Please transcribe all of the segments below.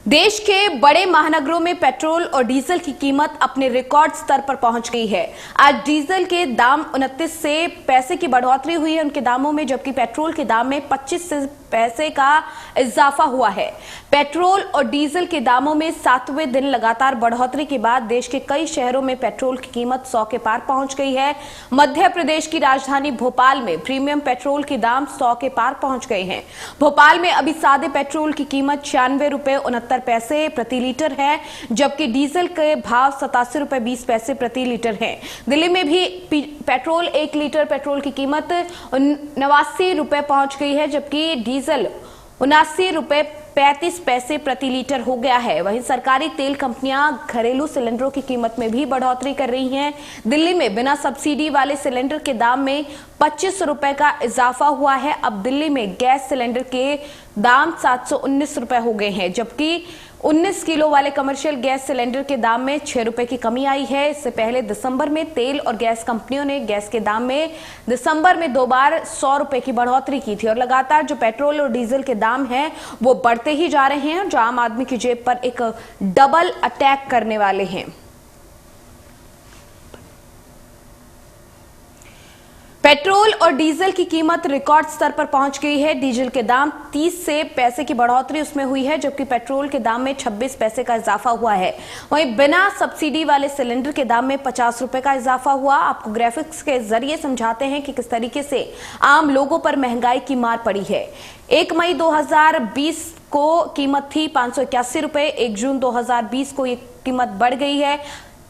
देश के बड़े महानगरों में पेट्रोल और डीजल की कीमत अपने रिकॉर्ड स्तर पर पहुंच गई है। आज डीजल के दाम 29 से पैसे की बढ़ोतरी हुई है उनके दामों में, जबकि पेट्रोल के दाम में 25 पैसे का इजाफा हुआ है। पेट्रोल और डीजल के दामों में 7वें दिन लगातार बढ़ोतरी के बाद देश के कई शहरों में पेट्रोल की कीमत 100 के पार पहुंच गई है। मध्य प्रदेश की राजधानी भोपाल में प्रीमियम पेट्रोल के दाम 100 के पार पहुंच गए हैं। भोपाल में अभी सादे पेट्रोल की कीमत 96 रुपए 69 पैसे प्रति लीटर है, जबकि डीजल के भाव 87 रुपए 20 पैसे प्रति लीटर है। दिल्ली में भी पेट्रोल 1 लीटर पेट्रोल की कीमत 89 रुपए पहुंच गई है, जबकि डीजल 79 रुपए 35 पैसे प्रति लीटर हो गया है। वहीं सरकारी तेल कंपनियां घरेलू सिलेंडरों की कीमत में भी बढ़ोतरी कर रही हैं। दिल्ली में बिना सब्सिडी वाले सिलेंडर के दाम में 25 रुपए का इजाफा हुआ है। अब दिल्ली में गैस सिलेंडर के दाम 719 रुपए हो गए हैं, जबकि 19 किलो वाले कमर्शियल गैस सिलेंडर के दाम में 6 रुपए की कमी आई है। इससे पहले दिसंबर में तेल और गैस कंपनियों ने गैस के दाम में दिसंबर में 2 बार 100 रुपए की बढ़ोतरी की थी और लगातार जो पेट्रोल और डीजल के दाम हैं वो बढ़ते ही जा रहे हैं, जो आम आदमी की जेब पर एक डबल अटैक करने वाले हैं। पेट्रोल और डीजल की कीमत रिकॉर्ड स्तर पर पहुंच गई है। डीजल के दाम 30 से पैसे की बढ़ोतरी उसमें हुई है, जबकि पेट्रोल के दाम में 26 पैसे का इजाफा हुआ है। वहीं बिना सब्सिडी वाले सिलेंडर के दाम में 50 रुपए का इजाफा हुआ। आपको ग्राफिक्स के जरिए समझाते हैं कि किस तरीके से आम लोगों पर महंगाई की मार पड़ी है। 1 मई 2020 को कीमत थी 581 रुपए, 1 जून 2020 को ये कीमत बढ़ गई है।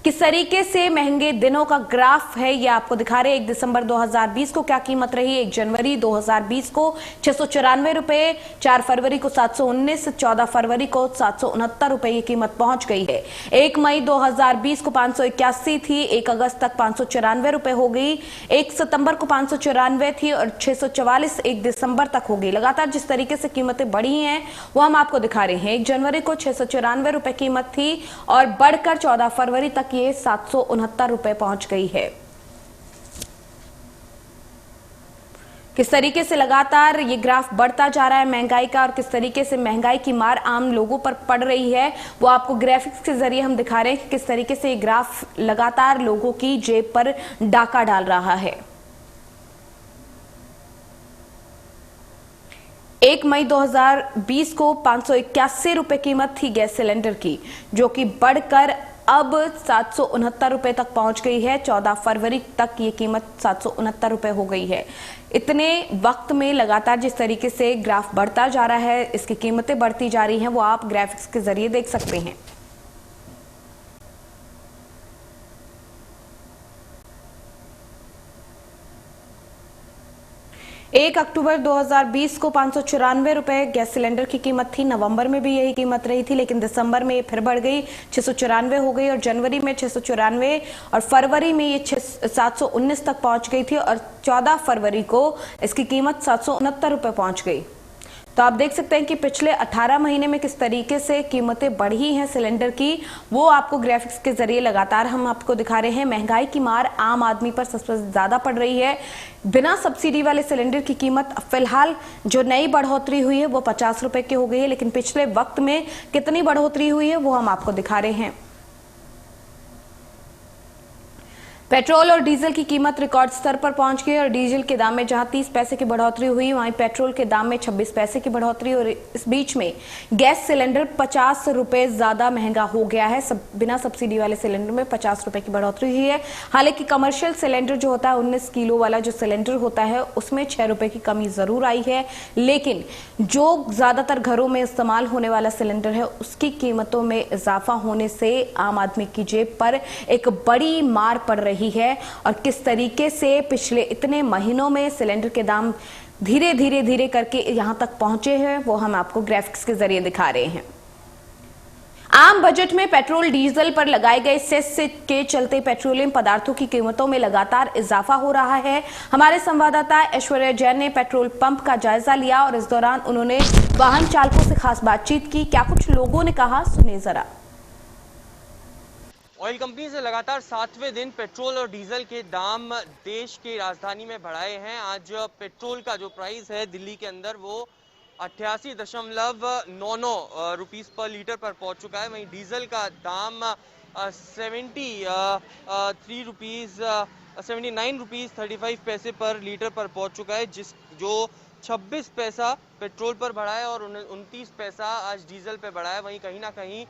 किस तरीके से महंगे दिनों का ग्राफ है ये आपको दिखा रहे हैं। 1 दिसंबर 2020 को क्या कीमत रही, 1 जनवरी 2020 को 694 रुपए, 4 फरवरी को 719, 14 फरवरी को 769 रुपए ये कीमत पहुंच गई है। 1 मई 2020 को 581 थी, 1 अगस्त तक 594 रुपए हो गई, 1 सितंबर को 594 थी और 644 1 दिसंबर तक हो गई। लगातार जिस तरीके से कीमतें बढ़ी हैं वो हम आपको दिखा रहे हैं। 1 जनवरी को 694 रुपए कीमत थी और बढ़कर 14 फरवरी तक ये 769 रुपए पहुंच गई है। किस तरीके से लगातार ये ग्राफ बढ़ता जा रहा है महंगाई का और किस तरीके से महंगाई की मार आम लोगों पर पड़ रही है वो आपको ग्राफिक्स के जरिए हम दिखा रहे हैं कि किस तरीके से ये ग्राफ लगातार लोगों की जेब पर डाका डाल रहा है। 1 मई 2020 को 581 रुपए कीमत थी गैस सिलेंडर की, जो कि बढ़कर अब 769 रुपए तक पहुंच गई है। 14 फरवरी तक ये कीमत 769 रुपए हो गई है। इतने वक्त में लगातार जिस तरीके से ग्राफ बढ़ता जा रहा है, इसकी कीमतें बढ़ती जा रही हैं, वो आप ग्राफिक्स के जरिए देख सकते हैं। 1 अक्टूबर 2020 को 594 रुपए गैस सिलेंडर की कीमत थी। नवंबर में भी यही कीमत रही थी, लेकिन दिसंबर में ये फिर बढ़ गई, 694 हो गई और जनवरी में 694 और फरवरी में ये 719 तक पहुंच गई थी और 14 फरवरी को इसकी कीमत 769 रुपए पहुंच गई। तो आप देख सकते हैं कि पिछले 18 महीने में किस तरीके से कीमतें बढ़ी हैं सिलेंडर की, वो आपको ग्राफिक्स के जरिए लगातार हम आपको दिखा रहे हैं। महंगाई की मार आम आदमी पर सबसे ज्यादा पड़ रही है। बिना सब्सिडी वाले सिलेंडर की कीमत फिलहाल जो नई बढ़ोतरी हुई है वो 50 रुपए की हो गई है, लेकिन पिछले वक्त में कितनी बढ़ोतरी हुई है वो हम आपको दिखा रहे हैं। पेट्रोल और डीजल की कीमत रिकॉर्ड स्तर पर पहुंच गई और डीजल के दाम में जहां 30 पैसे की बढ़ोतरी हुई, वहीं पेट्रोल के दाम में 26 पैसे की बढ़ोतरी और इस बीच में गैस सिलेंडर 50 रुपए ज्यादा महंगा हो गया है। बिना सब्सिडी वाले सिलेंडर में 50 रुपए की बढ़ोतरी हुई है। हालांकि कमर्शियल सिलेंडर जो होता है 19 किलो वाला जो सिलेंडर होता है उसमें 6 रुपए की कमी जरूर आई है, लेकिन जो ज्यादातर घरों में इस्तेमाल होने वाला सिलेंडर है उसकी कीमतों में इजाफा होने से आम आदमी की जेब पर एक बड़ी मार पड़ रही है। और किस तरीके से पिछले इतने महीनों में सिलेंडर के दाम धीरे धीरे करके यहां तक पहुंचे हैं वो हम आपको ग्राफिक्स के जरिए दिखा रहे हैं। आम बजट में पेट्रोल डीजल पर लगाए गए सेस के चलते पेट्रोलियम पदार्थों की कीमतों में लगातार इजाफा हो रहा है। हमारे संवाददाता ऐश्वर्या जैन ने पेट्रोल पंप का जायजा लिया और इस दौरान उन्होंने वाहन चालकों से खास बातचीत की। क्या कुछ लोगों ने कहा, सुनिए जरा। ऑयल कंपनी से लगातार 7वें दिन पेट्रोल और डीजल के दाम देश की राजधानी में बढ़ाए हैं। आज पेट्रोल का जो प्राइस है दिल्ली के अंदर वो 88.99 रुपीस पर लीटर पर पहुंच चुका है। वहीं डीजल का दाम 79 रुपीस 35 पैसे पर लीटर पर पहुंच चुका है, जो 26 पैसा पेट्रोल पर बढ़ा है और 29 पैसा आज डीजल पे बढ़ा है। वहीं कहीं ना कहीं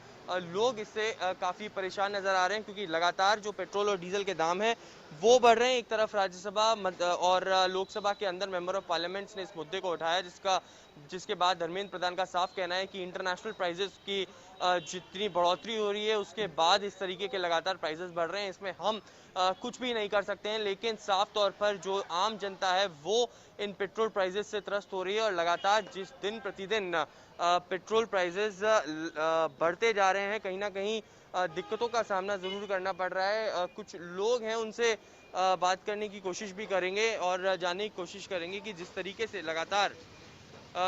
लोग इससे काफ़ी परेशान नज़र आ रहे हैं, क्योंकि लगातार जो पेट्रोल और डीजल के दाम हैं वो बढ़ रहे हैं। एक तरफ राज्यसभा और लोकसभा के अंदर मेंबर ऑफ पार्लियामेंट्स ने इस मुद्दे को उठाया, जिसके बाद धर्मेंद्र प्रधान का साफ कहना है कि इंटरनेशनल प्राइजेस की जितनी बढ़ोतरी हो रही है उसके बाद इस तरीके के लगातार प्राइजेस बढ़ रहे हैं, इसमें हम कुछ भी नहीं कर सकते हैं। लेकिन साफ तौर पर जो आम जनता है वो इन पेट्रोल प्राइजेस से त्रस्त हो रही है और लगातार जिस दिन प्रतिदिन पेट्रोल प्राइजेस बढ़ते जा रहे हैं, कहीं ना कहीं दिक्कतों का सामना जरूर करना पड़ रहा है। कुछ लोग हैं, उनसे बात करने की कोशिश भी करेंगे और जानने की कोशिश करेंगे कि जिस तरीके से लगातार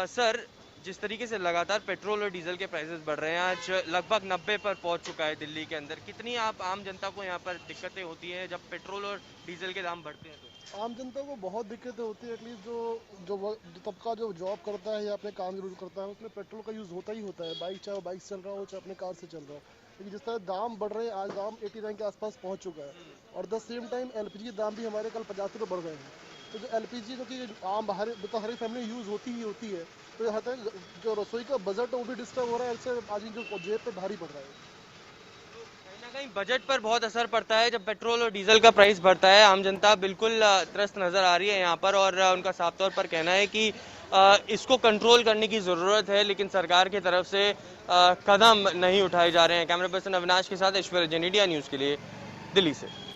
सर जिस तरीके से लगातार पेट्रोल और डीजल के प्राइसेस बढ़ रहे हैं, आज लगभग 90 पर पहुंच चुका है दिल्ली के अंदर। कितनी आप आम जनता को यहाँ पर दिक्कतें होती हैं जब पेट्रोल और डीजल के दाम बढ़ते हैं? तो आम जनता को बहुत दिक्कतें होती है। एटलीस्ट जो तबका जो जॉब करता है या अपने काम जरूर करता है उसमें पेट्रोल का यूज़ होता ही होता है। बाइक चाहे बाइक से चल रहा हो चाहे अपने कार से चल रहा हो। लेकिन जिस तरह दाम बढ़ रहे हैं, आज दाम 89 के आसपास पहुंच चुका है और द सेम टाइम एलपीजी के दाम भी हमारे कल 50 रुपये बढ़ गए हैं। तो जो एलपीजी जो कि आम हर फैमिली यूज़ होती ही होती है, तो यहाँ तक जो रसोई का बजट है वो भी डिस्टर्ब हो रहा है। इससे आज जो जेब पे भारी पड़ रहा है। कहीं बजट पर बहुत असर पड़ता है जब पेट्रोल और डीजल का प्राइस बढ़ता है। आम जनता बिल्कुल त्रस्त नजर आ रही है यहाँ पर और उनका साफ तौर पर कहना है कि इसको कंट्रोल करने की ज़रूरत है, लेकिन सरकार की तरफ से कदम नहीं उठाए जा रहे हैं। कैमरा पर्सन अविनाश के साथ ऐश्वर्य जैन, इंडिया न्यूज़ के लिए दिल्ली से।